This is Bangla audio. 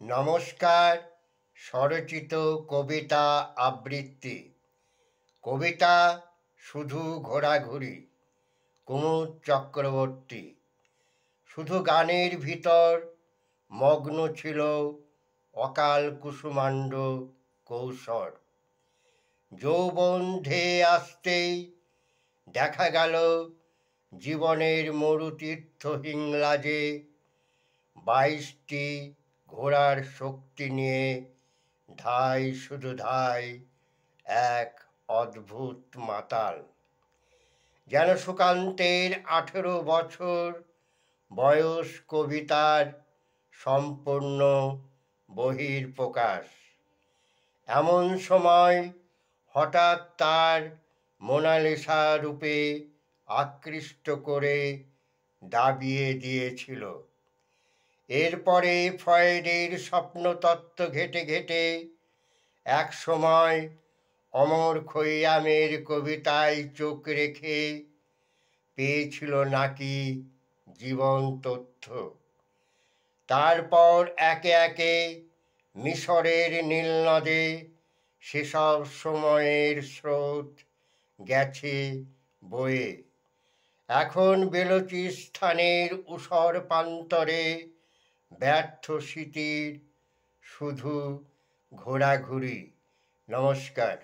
নমস্কার। স্বরচিত কবিতা আবৃত্তি। কবিতা শুধু ঘোরাঘুরি। কুমুদ চক্রবর্তী। শুধু গানের ভিতর মগ্ন ছিল অকাল কুসুমাণ্ড কৌশর। যৌবন ধেয়ে আসতেই দেখা গেল জীবনের মরুতীর্থ হিংলাজে 22টি ঘোড়ার শক্তি নিয়ে ধাই শুধু ধাই এক অদ্ভুত মাতাল। যেন সুকান্তের 18 বছর বয়স কবিতার সম্পূর্ণ বহির্প্রকাশ। এমন সময় হঠাৎ তার মোনালিসা রূপে আকৃষ্ট করে দাবিয়ে দিয়েছিল। এরপরে ফ্রয়েডের স্বপ্নতত্ত্ব ঘেটে ঘেটে এক সময় অমর খৈয়ামের কবিতায় চোখ রেখে পেয়েছিল নাকি জীবন তথ্য। তারপর একে একে মিশরের নীলনদে সেসব সময়ের স্রোত গেছে বয়ে। এখন বেলুচিস্তানের ঊষর প্রান্তরে ব্যর্থ স্মৃতির শুধু ঘোরাঘুরি। নমস্কার।